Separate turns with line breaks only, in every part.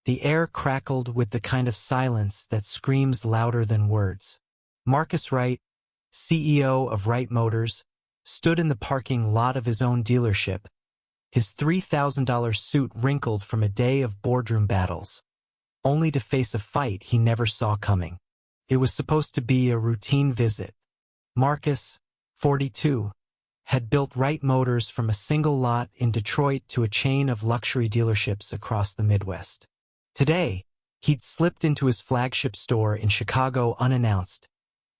The air crackled with the kind of silence that screams louder than words. Marcus Wright, CEO of Wright Motors, stood in the parking lot of his own dealership, his $3,000 suit wrinkled from a day of boardroom battles, only to face a fight he never saw coming. It was supposed to be a routine visit. Marcus, 42, had built Wright Motors from a single lot in Detroit to a chain of luxury dealerships across the Midwest. Today, he'd slipped into his flagship store in Chicago unannounced,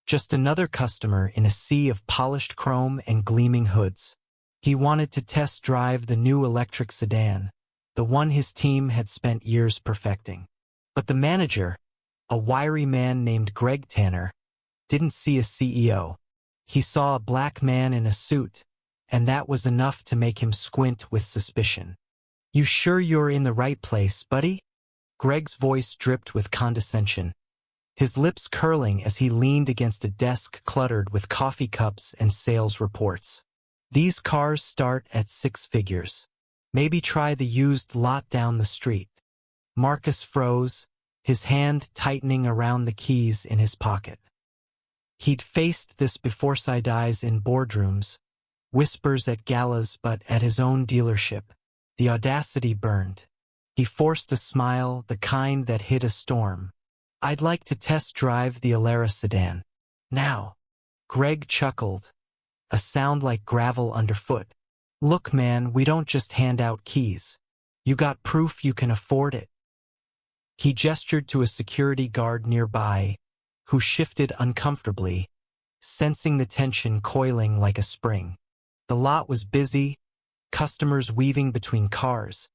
just another customer in a sea of polished chrome and gleaming hoods. He wanted to test drive the new electric sedan, the one his team had spent years perfecting. But the manager, a wiry man named Greg Tanner, didn't see a CEO. He saw a black man in a suit, and that was enough to make him squint with suspicion. "You sure you're in the right place, buddy?" Greg's voice dripped with condescension, his lips curling as he leaned against a desk cluttered with coffee cups and sales reports. "These cars start at 6 figures. Maybe try the used lot down the street." Marcus froze, his hand tightening around the keys in his pocket. He'd faced this before side-eyes in boardrooms, whispers at galas, but at his own dealership, the audacity burned. He forced a smile, the kind that hid a storm. "I'd like to test drive the Alara sedan. Now." Greg chuckled, a sound like gravel underfoot. "Look, man, we don't just hand out keys. You got proof you can afford it." He gestured to a security guard nearby, who shifted uncomfortably, sensing the tension coiling like a spring. The lot was busy, customers weaving between cars,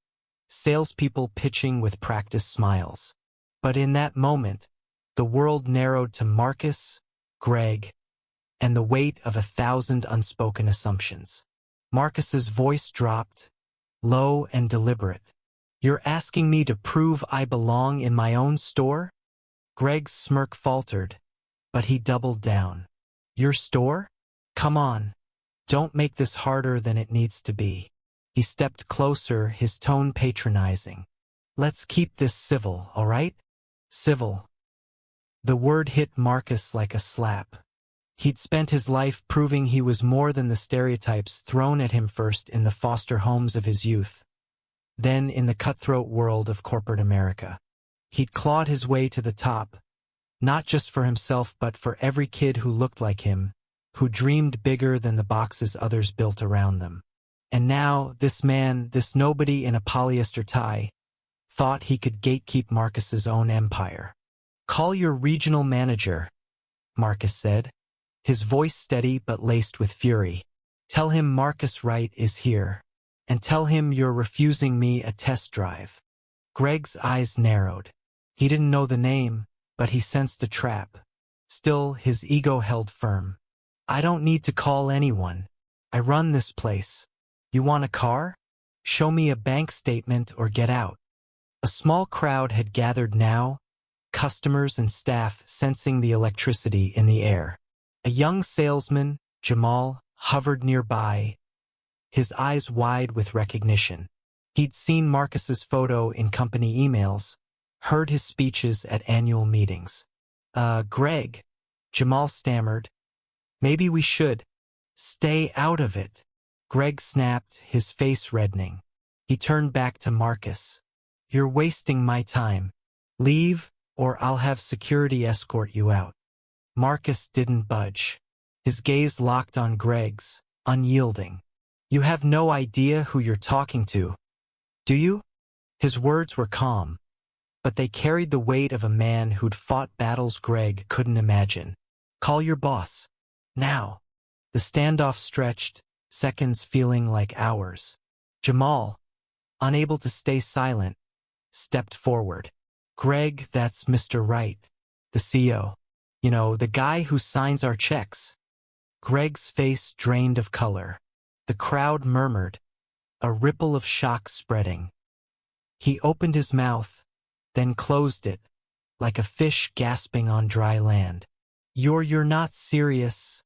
salespeople pitching with practiced smiles. But in that moment, the world narrowed to Marcus, Greg, and the weight of 1,000 unspoken assumptions. Marcus's voice dropped, low and deliberate. "You're asking me to prove I belong in my own store?" Greg's smirk faltered, but he doubled down. "Your store? Come on. Don't make this harder than it needs to be." He stepped closer, his tone patronizing. "Let's keep this civil, all right?" Civil. The word hit Marcus like a slap. He'd spent his life proving he was more than the stereotypes thrown at him, first in the foster homes of his youth, then in the cutthroat world of corporate America. He'd clawed his way to the top, not just for himself but for every kid who looked like him, who dreamed bigger than the boxes others built around them. And now, this man, this nobody in a polyester tie, thought he could gatekeep Marcus's own empire. "Call your regional manager," Marcus said, his voice steady but laced with fury. "Tell him Marcus Wright is here, and tell him you're refusing me a test drive." Greg's eyes narrowed. He didn't know the name, but he sensed a trap. Still, his ego held firm. "I don't need to call anyone. I run this place. You want a car? Show me a bank statement or get out." A small crowd had gathered now, customers and staff sensing the electricity in the air. A young salesman, Jamal, hovered nearby, his eyes wide with recognition. He'd seen Marcus's photo in company emails, heard his speeches at annual meetings. Greg," Jamal stammered. "Maybe we should stay out of it." Greg snapped, his face reddening. He turned back to Marcus. "You're wasting my time. Leave, or I'll have security escort you out." Marcus didn't budge. His gaze locked on Greg's, unyielding. "You have no idea who you're talking to, do you?" His words were calm, but they carried the weight of a man who'd fought battles Greg couldn't imagine. "Call your boss. Now." The standoff stretched, seconds feeling like hours. Jamal, unable to stay silent, stepped forward. "Greg, that's Mr. Wright, the CEO. You know, the guy who signs our checks." Greg's face drained of color. The crowd murmured, a ripple of shock spreading. He opened his mouth, then closed it, like a fish gasping on dry land. You're not serious,"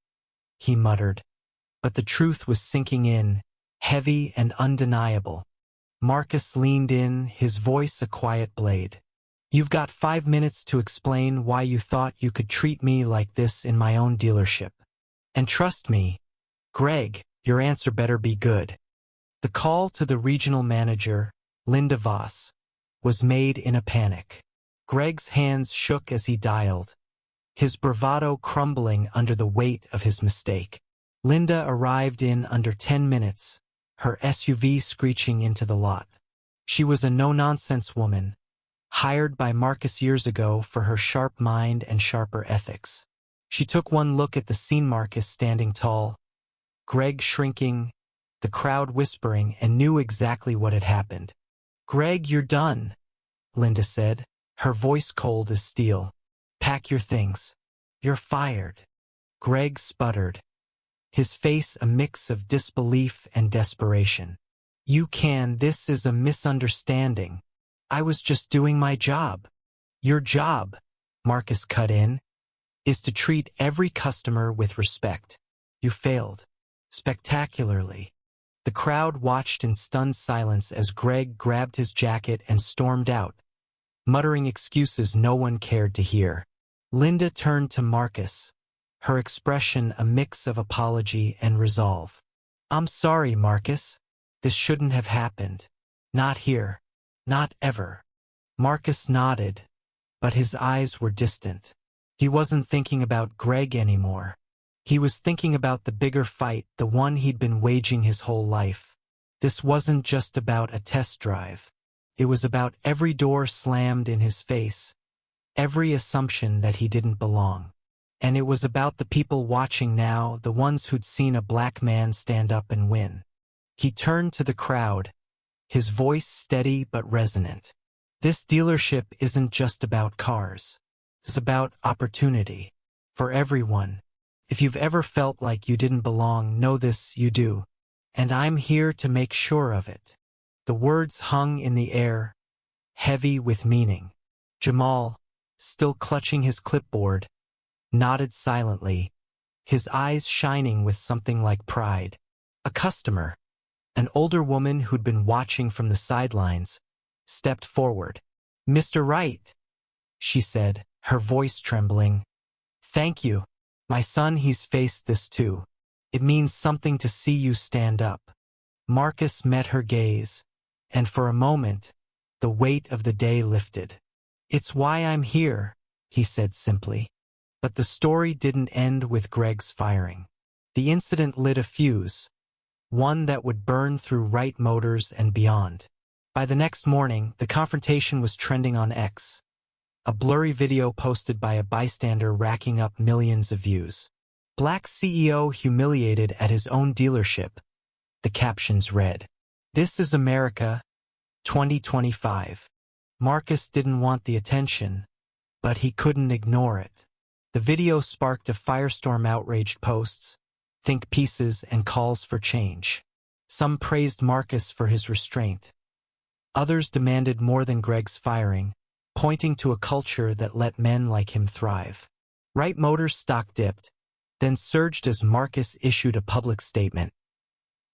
he muttered. But the truth was sinking in, heavy and undeniable. Marcus leaned in, his voice a quiet blade. You've got 5 minutes to explain why you thought you could treat me like this in my own dealership. And trust me, Greg, your answer better be good. The call to the regional manager, Linda Voss, was made in a panic. Greg's hands shook as he dialed, his bravado crumbling under the weight of his mistake. Linda arrived in under 10 minutes, her SUV screeching into the lot. She was a no-nonsense woman, hired by Marcus years ago for her sharp mind and sharper ethics. She took one look at the scene, Marcus standing tall, Greg shrinking, the crowd whispering, and knew exactly what had happened. Greg, you're done, Linda said, her voice cold as steel. Pack your things. You're fired. Greg sputtered, his face a mix of disbelief and desperation. This is a misunderstanding. I was just doing my job. Your job, Marcus cut in, is to treat every customer with respect. You failed. Spectacularly. The crowd watched in stunned silence as Greg grabbed his jacket and stormed out, muttering excuses no one cared to hear. Linda turned to Marcus, her expression a mix of apology and resolve. I'm sorry, Marcus. This shouldn't have happened. Not here. Not ever. Marcus nodded, but his eyes were distant. He wasn't thinking about Greg anymore. He was thinking about the bigger fight, the one he'd been waging his whole life. This wasn't just about a test drive. It was about every door slammed in his face, every assumption that he didn't belong. And it was about the people watching now, the ones who'd seen a black man stand up and win. He turned to the crowd, his voice steady but resonant. This dealership isn't just about cars. It's about opportunity. For everyone. If you've ever felt like you didn't belong, know this, you do. And I'm here to make sure of it. The words hung in the air, heavy with meaning. Jamal, still clutching his clipboard, nodded silently, his eyes shining with something like pride. A customer, an older woman who'd been watching from the sidelines, stepped forward. Mr. Wright, she said, her voice trembling. Thank you. My son, he's faced this too. It means something to see you stand up. Marcus met her gaze, and for a moment, the weight of the day lifted. It's why I'm here, he said simply. But the story didn't end with Greg's firing. The incident lit a fuse, one that would burn through Wright Motors and beyond. By the next morning, the confrontation was trending on X, a blurry video posted by a bystander racking up millions of views. Black CEO humiliated at his own dealership. The captions read, "This is America, 2025. Marcus didn't want the attention, but he couldn't ignore it. The video sparked a firestorm, outraged posts, think pieces, and calls for change. Some praised Marcus for his restraint. Others demanded more than Greg's firing, pointing to a culture that let men like him thrive. Wright Motors stock dipped, then surged as Marcus issued a public statement.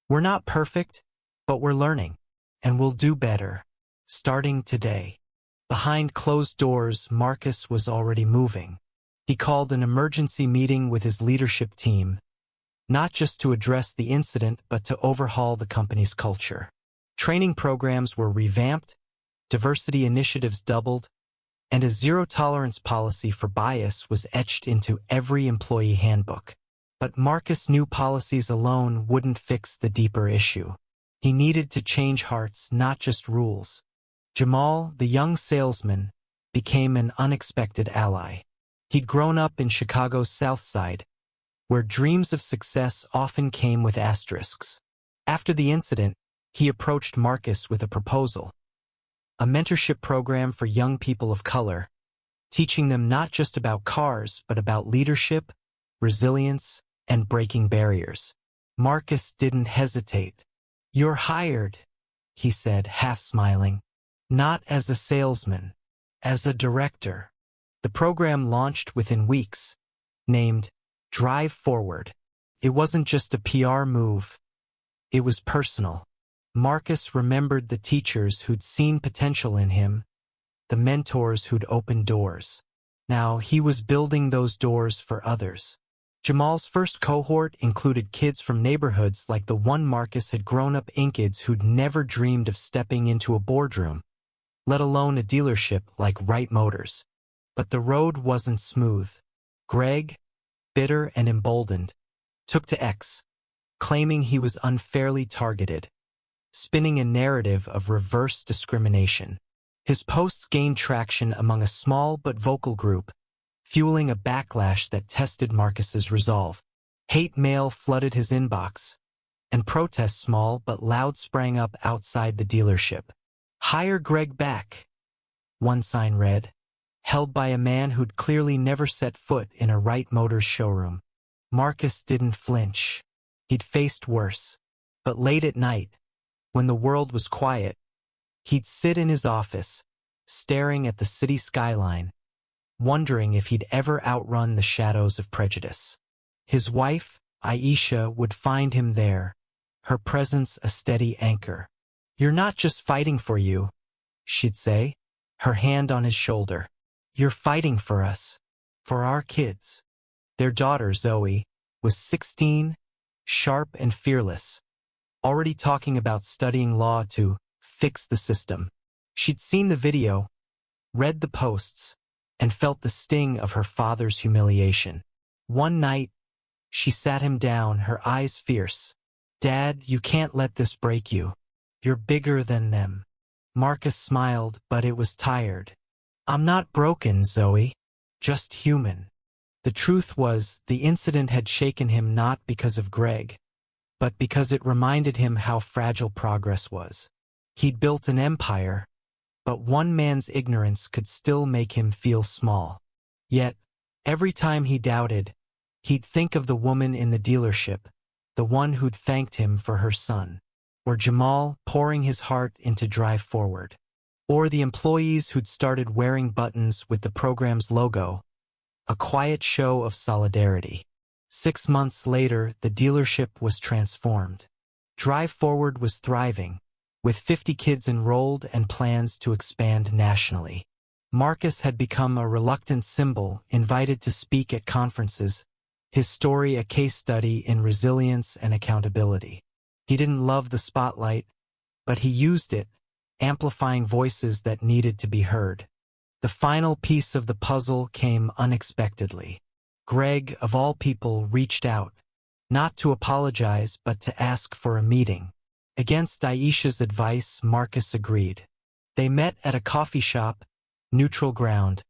We're not perfect, but we're learning, and we'll do better, starting today. Behind closed doors, Marcus was already moving. He called an emergency meeting with his leadership team, not just to address the incident, but to overhaul the company's culture. Training programs were revamped, diversity initiatives doubled, and a zero-tolerance policy for bias was etched into every employee handbook. But Marcus knew policies alone wouldn't fix the deeper issue. He needed to change hearts, not just rules. Jamal, the young salesman, became an unexpected ally. He'd grown up in Chicago's South Side, where dreams of success often came with asterisks. After the incident, he approached Marcus with a proposal. A mentorship program for young people of color, teaching them not just about cars, but about leadership, resilience, and breaking barriers. Marcus didn't hesitate. You're hired, he said, half smiling. Not as a salesman, as a director. The program launched within weeks, named Drive Forward. It wasn't just a PR move. It was personal. Marcus remembered the teachers who'd seen potential in him, the mentors who'd opened doors. Now he was building those doors for others. Jamal's first cohort included kids from neighborhoods like the one Marcus had grown up in, kids who'd never dreamed of stepping into a boardroom, let alone a dealership like Wright Motors. But the road wasn't smooth. Greg, bitter and emboldened, took to X, claiming he was unfairly targeted, spinning a narrative of reverse discrimination. His posts gained traction among a small but vocal group, fueling a backlash that tested Marcus's resolve. Hate mail flooded his inbox, and protests, small but loud, sprang up outside the dealership. "Hire Greg back," one sign read, held by a man who'd clearly never set foot in a Wright Motors showroom. Marcus didn't flinch. He'd faced worse. But late at night, when the world was quiet, he'd sit in his office, staring at the city skyline, wondering if he'd ever outrun the shadows of prejudice. His wife, Aisha, would find him there, her presence a steady anchor. "You're not just fighting for you," she'd say, her hand on his shoulder. "You're fighting for us, for our kids." Their daughter, Zoe, was 16, sharp and fearless, already talking about studying law to fix the system. She'd seen the video, read the posts, and felt the sting of her father's humiliation. One night, she sat him down, her eyes fierce. "Dad, you can't let this break you. You're bigger than them." Marcus smiled, but it was tired. "I'm not broken, Zoe. Just human." The truth was, the incident had shaken him not because of Greg, but because it reminded him how fragile progress was. He'd built an empire, but one man's ignorance could still make him feel small. Yet, every time he doubted, he'd think of the woman in the dealership, the one who'd thanked him for her son, or Jamal pouring his heart into Drive Forward, or the employees who'd started wearing buttons with the program's logo, a quiet show of solidarity. 6 months later, the dealership was transformed. Drive Forward was thriving, with 50 kids enrolled and plans to expand nationally. Marcus had become a reluctant symbol, invited to speak at conferences, his story a case study in resilience and accountability. He didn't love the spotlight, but he used it, amplifying voices that needed to be heard. The final piece of the puzzle came unexpectedly. Greg, of all people, reached out, not to apologize but to ask for a meeting. Against Aisha's advice, Marcus agreed. They met at a coffee shop, neutral ground,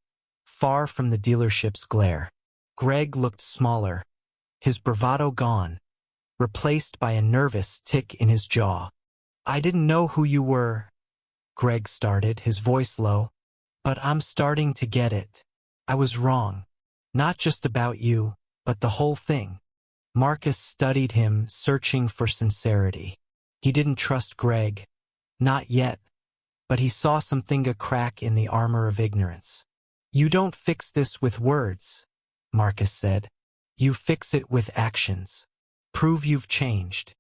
far from the dealership's glare. Greg looked smaller, his bravado gone, replaced by a nervous tick in his jaw. "I didn't know who you were," Greg started, his voice low, "but I'm starting to get it. I was wrong. Not just about you, but the whole thing." Marcus studied him, searching for sincerity. He didn't trust Greg, not yet, but he saw something, a crack in the armor of ignorance. "You don't fix this with words," Marcus said. "You fix it with actions. Prove you've changed."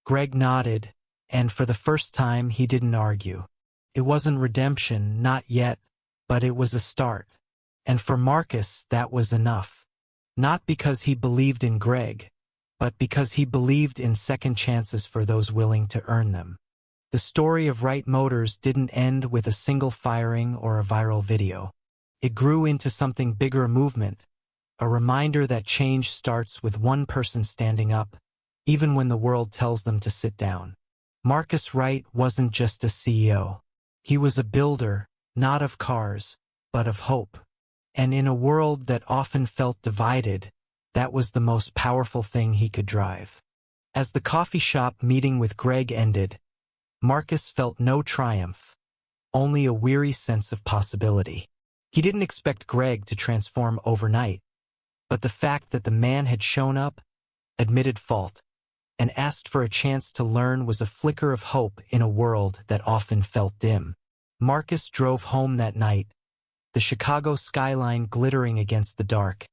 Greg nodded, and for the first time he didn't argue. It wasn't redemption, not yet, but it was a start. And for Marcus, that was enough. Not because he believed in Greg, but because he believed in second chances for those willing to earn them. The story of Wright Motors didn't end with a single firing or a viral video. It grew into something bigger, a movement, a reminder that change starts with one person standing up, even when the world tells them to sit down. Marcus Wright wasn't just a CEO. He was a builder, not of cars, but of hope. And in a world that often felt divided, that was the most powerful thing he could drive. As the coffee shop meeting with Greg ended, Marcus felt no triumph, only a weary sense of possibility. He didn't expect Greg to transform overnight, but the fact that the man had shown up, admitted fault, and asked for a chance to learn was a flicker of hope in a world that often felt dim. Marcus drove home that night, the Chicago skyline glittering against the dark,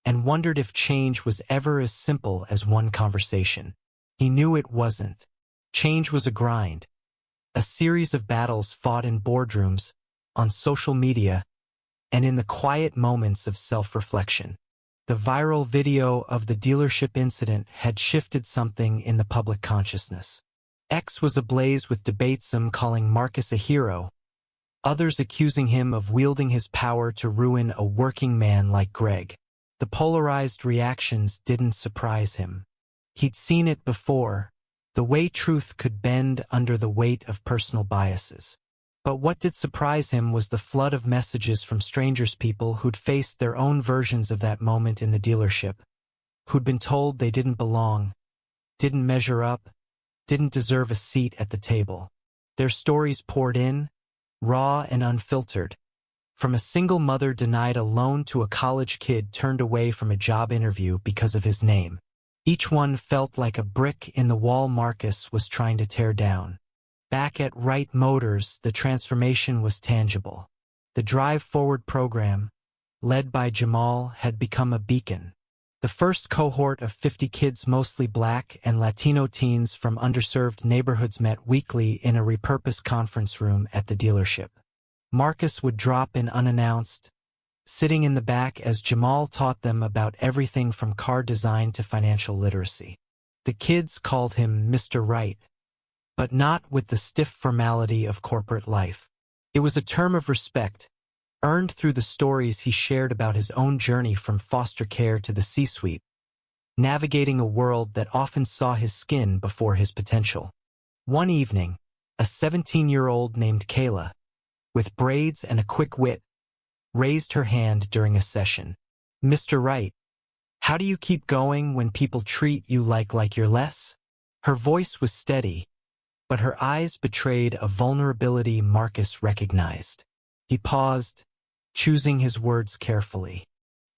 and wondered if change was ever as simple as one conversation. He knew it wasn't. Change was a grind, A series of battles fought in boardrooms, on social media, and in the quiet moments of self-reflection. The viral video of the dealership incident had shifted something in the public consciousness. X was ablaze with debates, some calling Marcus a hero, others accusing him of wielding his power to ruin a working man like Greg. The polarized reactions didn't surprise him. He'd seen it before, the way truth could bend under the weight of personal biases. But what did surprise him was the flood of messages from strangers, people who'd faced their own versions of that moment in the dealership, who'd been told they didn't belong, didn't measure up, didn't deserve a seat at the table. Their stories poured in, raw and unfiltered, from a single mother denied a loan to a college kid turned away from a job interview because of his name. Each one felt like a brick in the wall Marcus was trying to tear down. Back at Wright Motors, the transformation was tangible. The Drive Forward program, led by Jamal, had become a beacon. The first cohort of 50 kids, mostly Black and Latino teens from underserved neighborhoods, met weekly in a repurposed conference room at the dealership. Marcus would drop in unannounced, sitting in the back as Jamal taught them about everything from car design to financial literacy. The kids called him Mr. Wright, but not with the stiff formality of corporate life. It was a term of respect, earned through the stories he shared about his own journey from foster care to the C-suite, navigating a world that often saw his skin before his potential. One evening, a 17-year-old named Kayla, with braids and a quick wit, raised her hand during a session. "Mr. Wright, how do you keep going when people treat you like you're less?" Her voice was steady, but her eyes betrayed a vulnerability Marcus recognized. He paused, choosing his words carefully.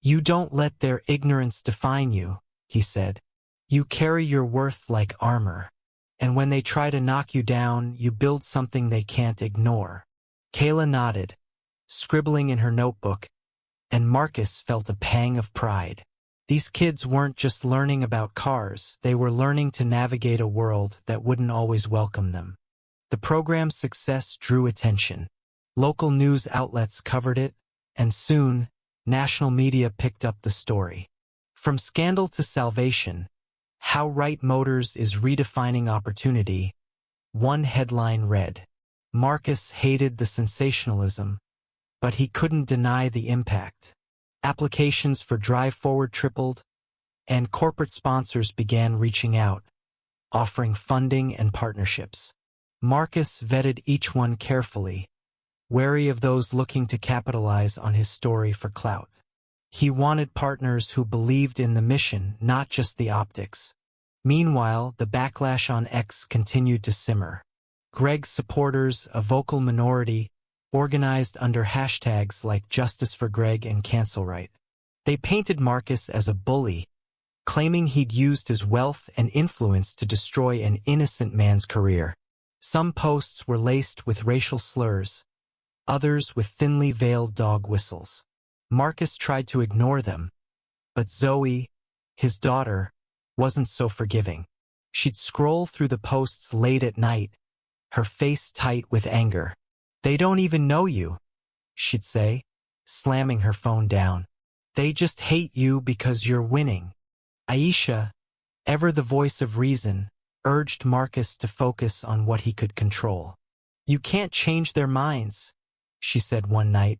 "You don't let their ignorance define you," he said. "You carry your worth like armor, and when they try to knock you down, you build something they can't ignore." Kayla nodded, scribbling in her notebook, and Marcus felt a pang of pride. These kids weren't just learning about cars, they were learning to navigate a world that wouldn't always welcome them. The program's success drew attention. Local news outlets covered it, and soon, national media picked up the story. From scandal to salvation, How Wright Motors is Redefining Opportunity, one headline read. Marcus hated the sensationalism, but he couldn't deny the impact. Applications for Drive Forward tripled, and corporate sponsors began reaching out, offering funding and partnerships. Marcus vetted each one carefully, wary of those looking to capitalize on his story for clout. He wanted partners who believed in the mission, not just the optics. Meanwhile, the backlash on X continued to simmer. Greg's supporters, a vocal minority, organized under hashtags like Justice for Greg and Cancel Wright. They painted Marcus as a bully, claiming he'd used his wealth and influence to destroy an innocent man's career. Some posts were laced with racial slurs, others with thinly veiled dog whistles. Marcus tried to ignore them, but Zoe, his daughter, wasn't so forgiving. She'd scroll through the posts late at night, her face tight with anger. "They don't even know you," she'd say, slamming her phone down. "They just hate you because you're winning." Aisha, ever the voice of reason, urged Marcus to focus on what he could control. "You can't change their minds," she said one night,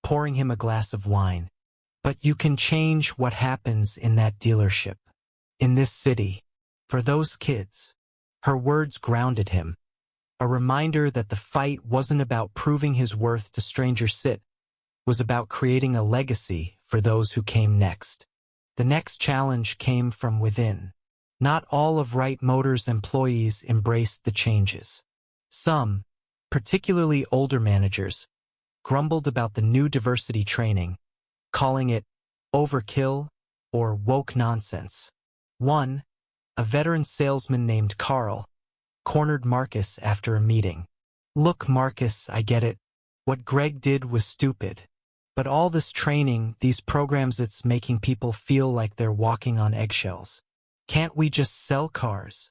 pouring him a glass of wine. "But you can change what happens in that dealership, in this city, for those kids." Her words grounded him, a reminder that the fight wasn't about proving his worth to strangers. It was about creating a legacy for those who came next. The next challenge came from within. Not all of Wright Motors' employees embraced the changes. Some, particularly older managers, grumbled about the new diversity training, calling it overkill or woke nonsense. One, a veteran salesman named Carl, cornered Marcus after a meeting. "Look, Marcus, I get it. What Greg did was stupid. But all this training, these programs, it's making people feel like they're walking on eggshells. Can't we just sell cars?"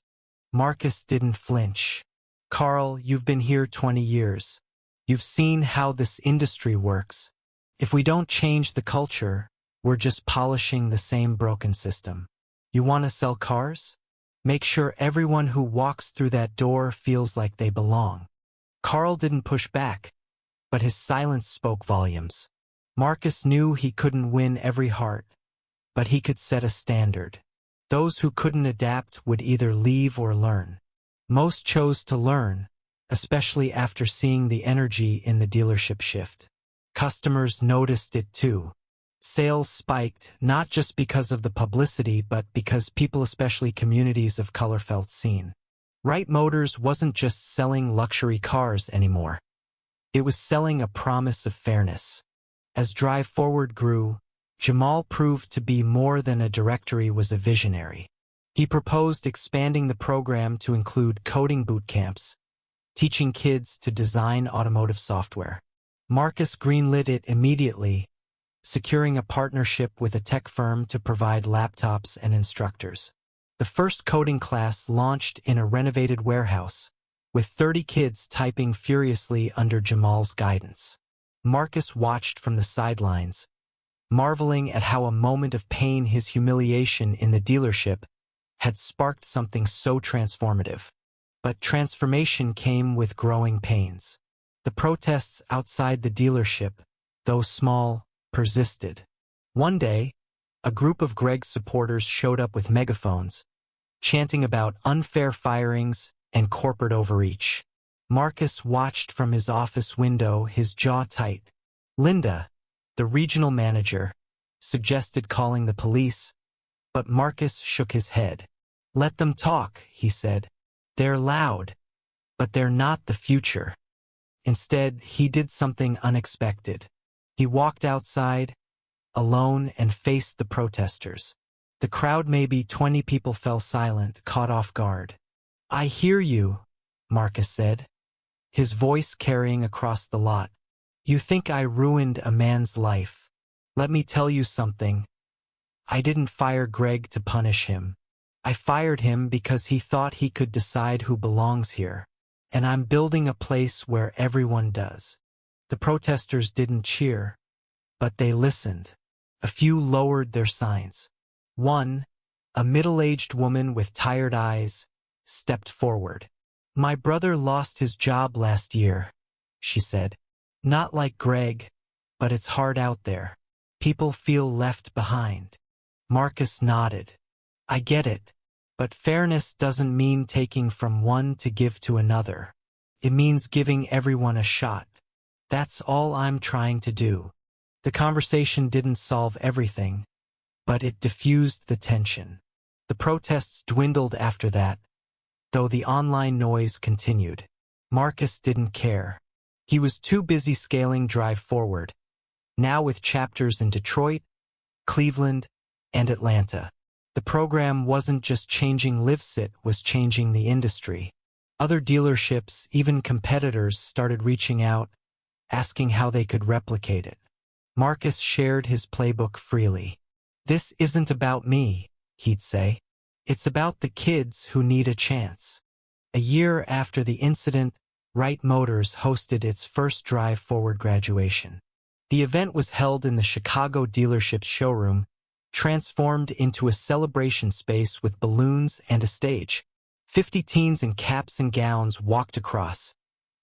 Marcus didn't flinch. "Carl, you've been here 20 years. You've seen how this industry works. If we don't change the culture, we're just polishing the same broken system. You want to sell cars? Make sure everyone who walks through that door feels like they belong." Carl didn't push back, but his silence spoke volumes. Marcus knew he couldn't win every heart, but he could set a standard. Those who couldn't adapt would either leave or learn. Most chose to learn, especially after seeing the energy in the dealership shift. Customers noticed it too. Sales spiked, not just because of the publicity, but because people, especially communities of color, felt seen. Wright Motors wasn't just selling luxury cars anymore. It was selling a promise of fairness. As Drive Forward grew, Jamal proved to be more than a directory, was a visionary. He proposed expanding the program to include coding boot camps, teaching kids to design automotive software. Marcus greenlit it immediately, securing a partnership with a tech firm to provide laptops and instructors. The first coding class launched in a renovated warehouse, with 30 kids typing furiously under Jamal's guidance. Marcus watched from the sidelines, marveling at how a moment of pain, his humiliation in the dealership, had sparked something so transformative. But transformation came with growing pains. The protests outside the dealership, though small, persisted. One day, a group of Greg's supporters showed up with megaphones, chanting about unfair firings and corporate overreach. Marcus watched from his office window, his jaw tight. Linda, the regional manager, suggested calling the police, but Marcus shook his head. "Let them talk," he said. "They're loud, but they're not the future." Instead, he did something unexpected. He walked outside, alone, and faced the protesters. The crowd, maybe 20 people, fell silent, caught off guard. "I hear you," Marcus said, his voice carrying across the lot. "You think I ruined a man's life. Let me tell you something. I didn't fire Greg to punish him. I fired him because he thought he could decide who belongs here. And I'm building a place where everyone does." The protesters didn't cheer, but they listened. A few lowered their signs. One, a middle-aged woman with tired eyes, stepped forward. "My brother lost his job last year," she said. "Not like Greg, but it's hard out there. People feel left behind." Marcus nodded. "I get it. But fairness doesn't mean taking from one to give to another. It means giving everyone a shot. That's all I'm trying to do." The conversation didn't solve everything, but it diffused the tension. The protests dwindled after that, though the online noise continued. Marcus didn't care. He was too busy scaling Drive Forward, now with chapters in Detroit, Cleveland, and Atlanta. The program wasn't just changing lives, it was changing the industry. Other dealerships, even competitors, started reaching out, asking how they could replicate it. Marcus shared his playbook freely. "This isn't about me," he'd say. "It's about the kids who need a chance." A year after the incident, Wright Motors hosted its first Drive Forward graduation. The event was held in the Chicago dealership's showroom, transformed into a celebration space with balloons and a stage. 50 teens in caps and gowns walked across,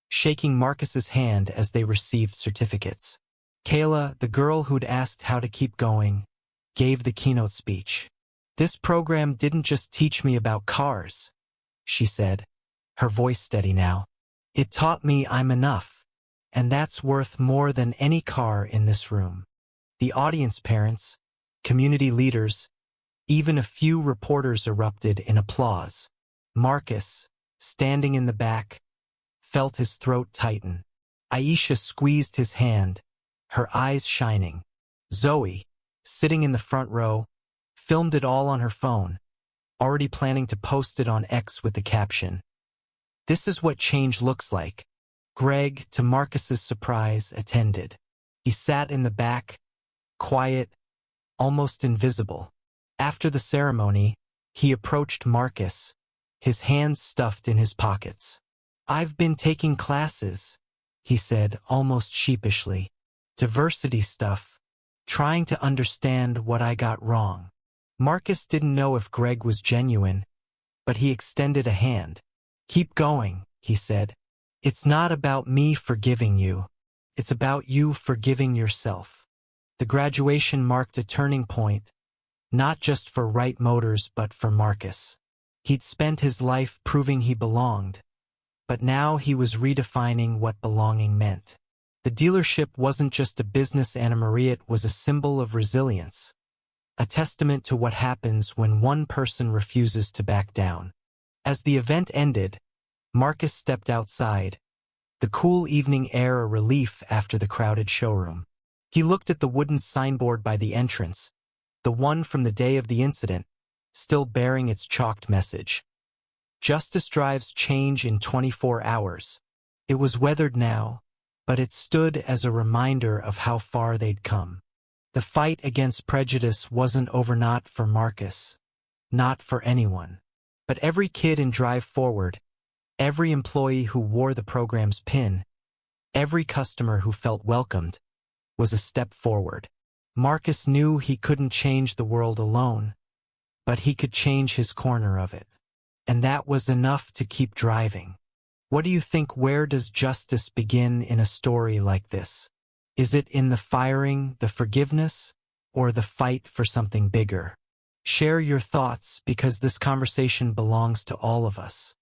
shaking Marcus's hand as they received certificates. Kayla, the girl who'd asked how to keep going, gave the keynote speech. "This program didn't just teach me about cars," she said, her voice steady now. "It taught me I'm enough, and that's worth more than any car in this room." The audience, parents, community leaders, even a few reporters erupted in applause. Marcus, standing in the back, felt his throat tighten. Aisha squeezed his hand, her eyes shining. Zoe, sitting in the front row, filmed it all on her phone, already planning to post it on X with the caption, "This is what change looks like." Greg, to Marcus's surprise, attended. He sat in the back, quiet, almost invisible. After the ceremony, he approached Marcus, his hands stuffed in his pockets. I've been taking classes, he said almost sheepishly. Diversity stuff, trying to understand what I got wrong. Marcus didn't know if Greg was genuine, but he extended a hand. Keep going, he said. It's not about me forgiving you. It's about you forgiving yourself. The graduation marked a turning point, not just for Wright Motors but for Marcus. He'd spent his life proving he belonged, but now he was redefining what belonging meant. The dealership wasn't just a business, Anna Maria, it was a symbol of resilience, a testament to what happens when one person refuses to back down. As the event ended, Marcus stepped outside, the cool evening air a relief after the crowded showroom. He looked at the wooden signboard by the entrance, the one from the day of the incident, still bearing its chalked message. Justice drives change in 24 hours. It was weathered now, but it stood as a reminder of how far they'd come. The fight against prejudice wasn't over, not for Marcus, not for anyone. But every kid in Drive Forward, every employee who wore the program's pin, every customer who felt welcomed, was a step forward. Marcus knew he couldn't change the world alone, but he could change his corner of it. And that was enough to keep driving. What do you think? Where does justice begin in a story like this? Is it in the firing, the forgiveness, or the fight for something bigger? Share your thoughts, because this conversation belongs to all of us.